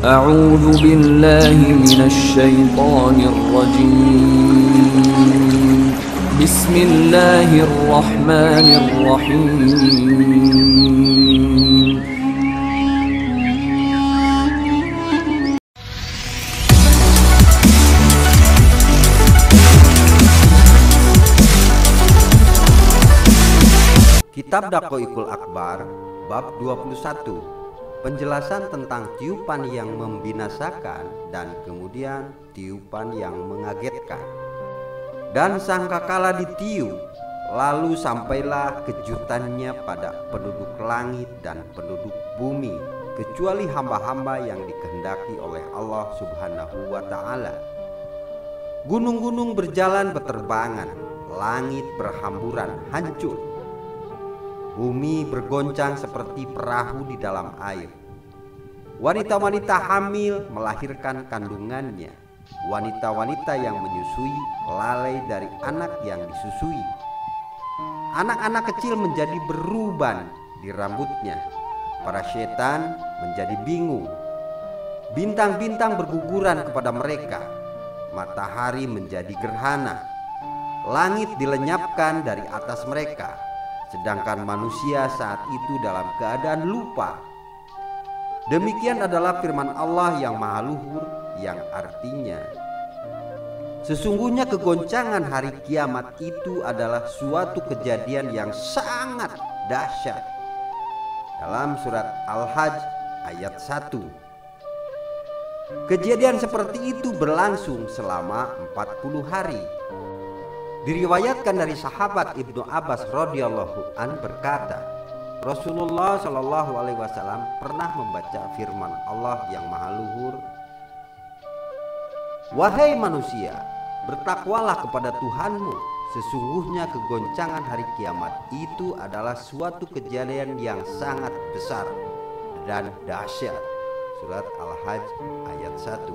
أعوذ بالله من الشيطان الرجيم بسم الله الرحمن الرحيم Kitab Daqaiqul Akbar bab 21, penjelasan tentang tiupan yang membinasakan dan kemudian tiupan yang mengagetkan. Dan sangkakala ditiup, lalu sampailah kejutannya pada penduduk langit dan penduduk bumi, kecuali hamba-hamba yang dikehendaki oleh Allah Subhanahu wa ta'ala. Gunung-gunung berjalan beterbangan, langit berhamburan hancur, bumi bergoncang seperti perahu di dalam air. Wanita-wanita hamil melahirkan kandungannya. Wanita-wanita yang menyusui lalai dari anak yang disusui. Anak-anak kecil menjadi beruban di rambutnya. Para setan menjadi bingung. Bintang-bintang berguguran kepada mereka. Matahari menjadi gerhana. Langit dilenyapkan dari atas mereka, sedangkan manusia saat itu dalam keadaan lupa. Demikian adalah firman Allah yang maha luhur, yang artinya, sesungguhnya kegoncangan hari kiamat itu adalah suatu kejadian yang sangat dahsyat. Dalam surat Al-Hajj ayat 1. Kejadian seperti itu berlangsung selama 40 hari. Diriwayatkan dari sahabat Ibnu Abbas radhiyallahu an berkata, Rasulullah shallallahu alaihi wasallam pernah membaca firman Allah yang maha luhur, "Wahai manusia, bertakwalah kepada Tuhanmu, sesungguhnya kegoncangan hari kiamat itu adalah suatu kejadian yang sangat besar dan dahsyat." Surat Al-Hajj ayat 1.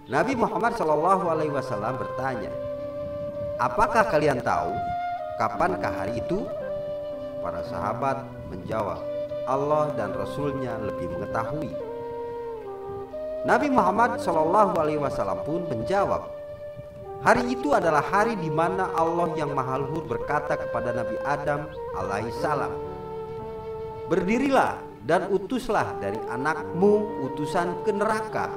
Nabi Muhammad SAW bertanya, "Apakah kalian tahu kapankah hari itu?" Para sahabat menjawab, "Allah dan Rasulnya lebih mengetahui." Nabi Muhammad SAW pun menjawab, "Hari itu adalah hari di mana Allah yang Maha Luhur berkata kepada Nabi Adam alaihissalam, 'Berdirilah dan utuslah dari anakmu utusan ke neraka.'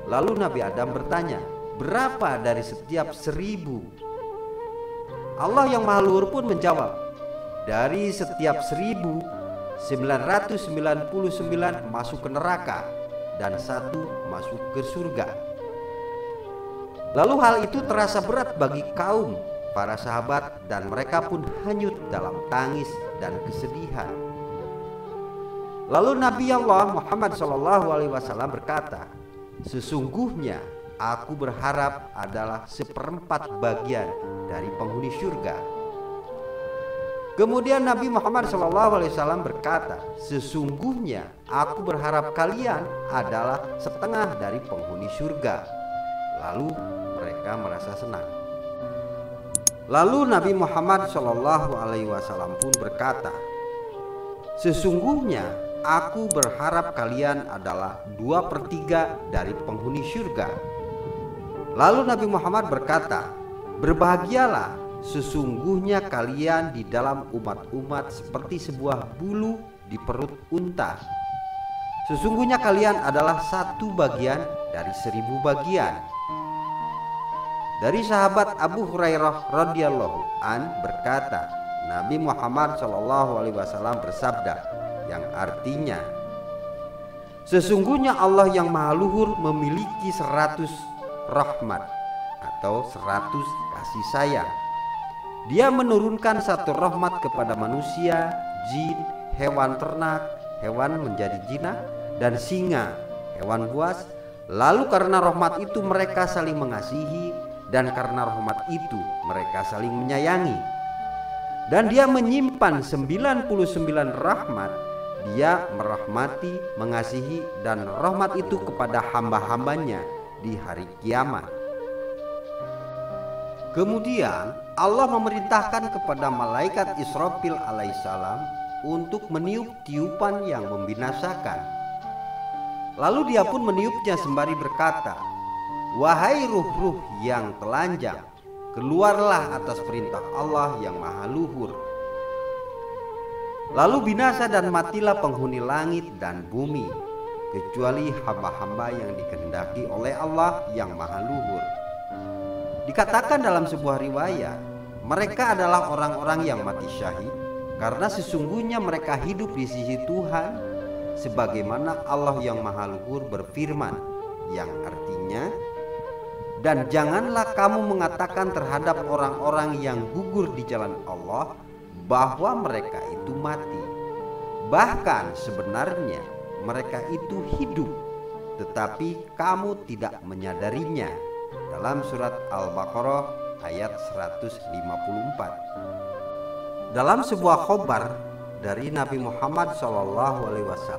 Lalu Nabi Adam bertanya, 'Berapa dari setiap 1000?' Allah yang Maha Luhur pun menjawab, 'Dari setiap 1000, 999 masuk ke neraka dan 1 masuk ke surga.' Lalu hal itu terasa berat bagi kaum para sahabat dan mereka pun hanyut dalam tangis dan kesedihan. Lalu Nabi Allah Muhammad SAW berkata, "Sesungguhnya aku berharap adalah 1/4 bagian dari penghuni surga." Kemudian Nabi Muhammad SAW berkata, "Sesungguhnya aku berharap kalian adalah 1/2 dari penghuni surga." Lalu mereka merasa senang. Lalu Nabi Muhammad SAW pun berkata, "Sesungguhnya aku berharap kalian adalah 2/3 dari penghuni surga." Lalu Nabi Muhammad berkata, "Berbahagialah, sesungguhnya kalian di dalam umat-umat seperti sebuah bulu di perut unta. Sesungguhnya kalian adalah 1 bagian dari 1000 bagian." Dari sahabat Abu Hurairah radhiyallahu an berkata, Nabi Muhammad SAW bersabda, yang artinya, "Sesungguhnya Allah yang Maha Luhur memiliki 100 rahmat atau 100 kasih sayang. Dia menurunkan 1 rahmat kepada manusia, jin, hewan ternak, hewan menjadi jinak, dan singa, hewan buas. Lalu karena rahmat itu mereka saling mengasihi, dan karena rahmat itu mereka saling menyayangi. Dan dia menyimpan 99 rahmat. Dia merahmati, mengasihi, dan rahmat itu kepada hamba-hambanya di hari kiamat." Kemudian Allah memerintahkan kepada malaikat Israfil alaihissalam untuk meniup tiupan yang membinasakan. Lalu dia pun meniupnya sembari berkata, "Wahai ruh-ruh yang telanjang, keluarlah atas perintah Allah yang maha luhur." Lalu binasa dan matilah penghuni langit dan bumi, kecuali hamba-hamba yang dikehendaki oleh Allah yang maha luhur. Dikatakan dalam sebuah riwayat, mereka adalah orang-orang yang mati syahid karena sesungguhnya mereka hidup di sisi Tuhan, sebagaimana Allah yang maha luhur berfirman, yang artinya, "Dan janganlah kamu mengatakan terhadap orang-orang yang gugur di jalan Allah bahwa mereka itu mati. Bahkan sebenarnya mereka itu hidup, tetapi kamu tidak menyadarinya." Dalam surat Al-Baqarah ayat 154. Dalam sebuah khobar dari Nabi Muhammad SAW,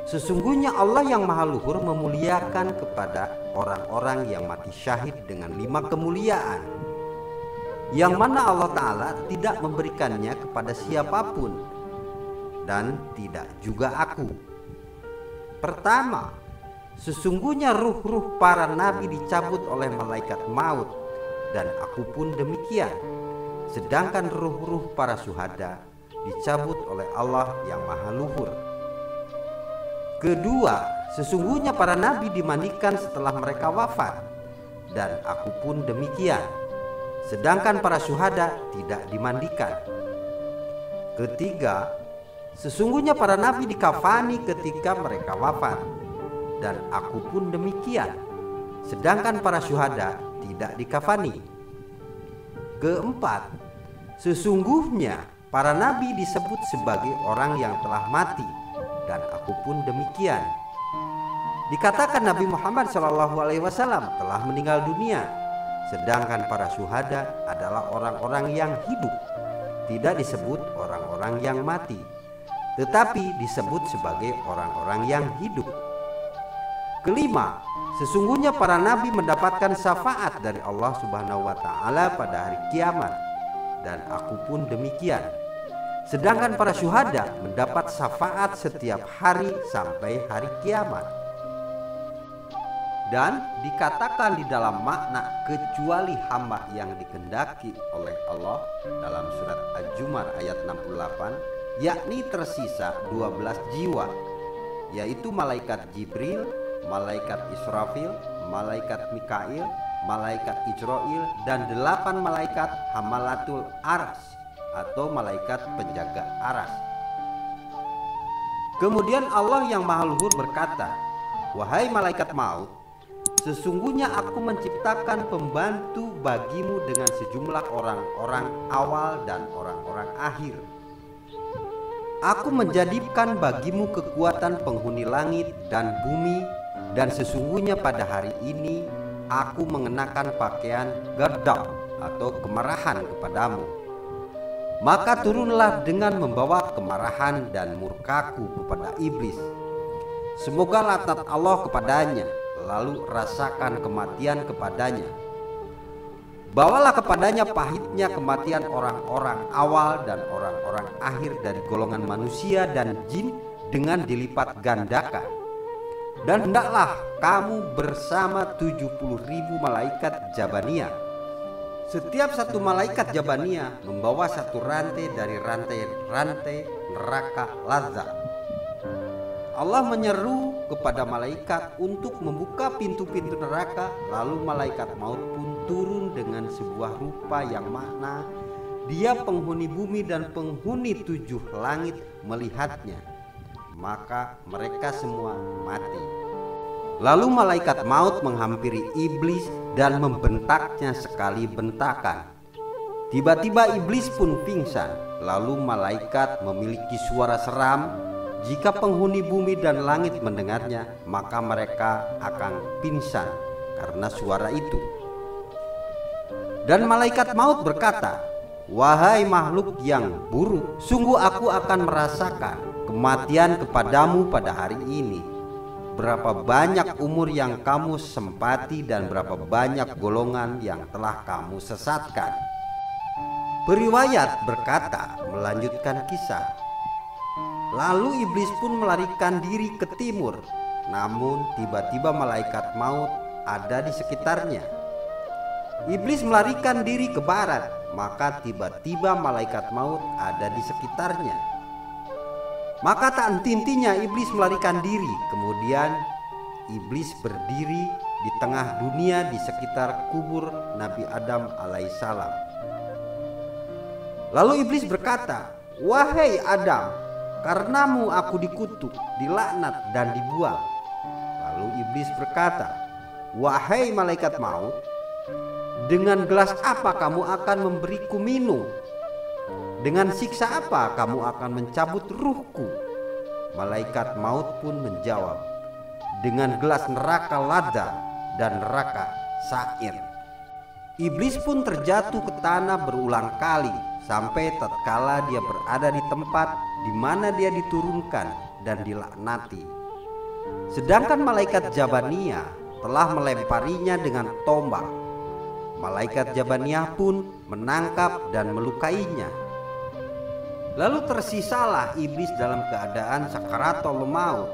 sesungguhnya Allah yang maha luhur memuliakan kepada orang-orang yang mati syahid dengan 5 kemuliaan, yang mana Allah Ta'ala tidak memberikannya kepada siapapun, dan tidak juga aku. Pertama, sesungguhnya ruh-ruh para nabi dicabut oleh malaikat maut, dan aku pun demikian. Sedangkan ruh-ruh para syuhada dicabut oleh Allah yang maha luhur. Kedua, sesungguhnya para nabi dimandikan setelah mereka wafat, dan aku pun demikian. Sedangkan para syuhada tidak dimandikan. Ketiga, sesungguhnya para nabi dikafani ketika mereka wafat, dan aku pun demikian. Sedangkan para syuhada tidak dikafani. Keempat, sesungguhnya para nabi disebut sebagai orang yang telah mati, dan aku pun demikian. Dikatakan Nabi Muhammad SAW telah meninggal dunia, sedangkan para syuhada adalah orang-orang yang hidup, tidak disebut orang-orang yang mati, tetapi disebut sebagai orang-orang yang hidup. Kelima, sesungguhnya para nabi mendapatkan syafaat dari Allah Subhanahu wa Ta'ala pada hari kiamat, dan aku pun demikian. Sedangkan para syuhada mendapat syafaat setiap hari sampai hari kiamat. Dan dikatakan di dalam makna kecuali hamba yang dikehendaki oleh Allah dalam surat Al-Zumar ayat 68, yakni tersisa 12 jiwa, yaitu malaikat Jibril, malaikat Israfil, malaikat Mikail, malaikat Ijrail, dan 8 malaikat Hamalatul Aras atau malaikat penjaga aras. Kemudian Allah yang maha luhur berkata, "Wahai malaikat maut, sesungguhnya aku menciptakan pembantu bagimu dengan sejumlah orang-orang awal dan orang-orang akhir. Aku menjadikan bagimu kekuatan penghuni langit dan bumi, dan sesungguhnya pada hari ini aku mengenakan pakaian gardab atau kemarahan kepadamu. Maka turunlah dengan membawa kemarahan dan murkaku kepada iblis. Semoga laknat Allah kepadanya, lalu rasakan kematian kepadanya. Bawalah kepadanya pahitnya kematian orang-orang awal dan orang-orang akhir dari golongan manusia dan jin dengan dilipat gandakan. Dan hendaklah kamu bersama 70.000 malaikat Jabaniyah. Setiap satu malaikat Jabaniyah membawa satu rantai dari rantai-rantai neraka lazat. Allah menyeru kepada malaikat untuk membuka pintu-pintu neraka, lalu malaikat maut pun turun dengan sebuah rupa yang makna dia penghuni bumi dan penghuni 7 langit melihatnya, maka mereka semua mati. Lalu malaikat maut menghampiri iblis dan membentaknya sekali bentakan. Tiba-tiba iblis pun pingsan. Lalu malaikat memiliki suara seram. Jika penghuni bumi dan langit mendengarnya, maka mereka akan pingsan karena suara itu. Dan malaikat maut berkata, "Wahai makhluk yang buruk, sungguh aku akan merasakan kematian kepadamu pada hari ini. Berapa banyak umur yang kamu sempati dan berapa banyak golongan yang telah kamu sesatkan." Periwayat berkata melanjutkan kisah, lalu iblis pun melarikan diri ke timur. namun tiba-tiba malaikat maut ada di sekitarnya. Iblis melarikan diri ke barat, maka tiba-tiba malaikat maut ada di sekitarnya. Maka tak henti-hentinya iblis melarikan diri. Kemudian iblis berdiri di tengah dunia di sekitar kubur Nabi Adam alaihissalam. Lalu iblis berkata, "Wahai Adam, karenamu aku dikutuk, dilaknat dan dibuang." Lalu iblis berkata, "Wahai malaikat maut, dengan gelas apa kamu akan memberiku minum? Dengan siksa apa kamu akan mencabut ruhku?" Malaikat maut pun menjawab, "Dengan gelas neraka Ladza dan neraka Sa'ir." Iblis pun terjatuh ke tanah berulang kali sampai tatkala dia berada di tempat di mana dia diturunkan dan dilaknati. Sedangkan malaikat Jabaniyah telah melemparinya dengan tombak. Malaikat Jabaniyah pun menangkap dan melukainya. Lalu tersisalah iblis dalam keadaan sakaratul maut,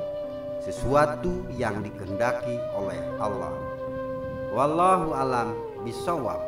sesuatu yang dikehendaki oleh Allah. Wallahu alam bisawab.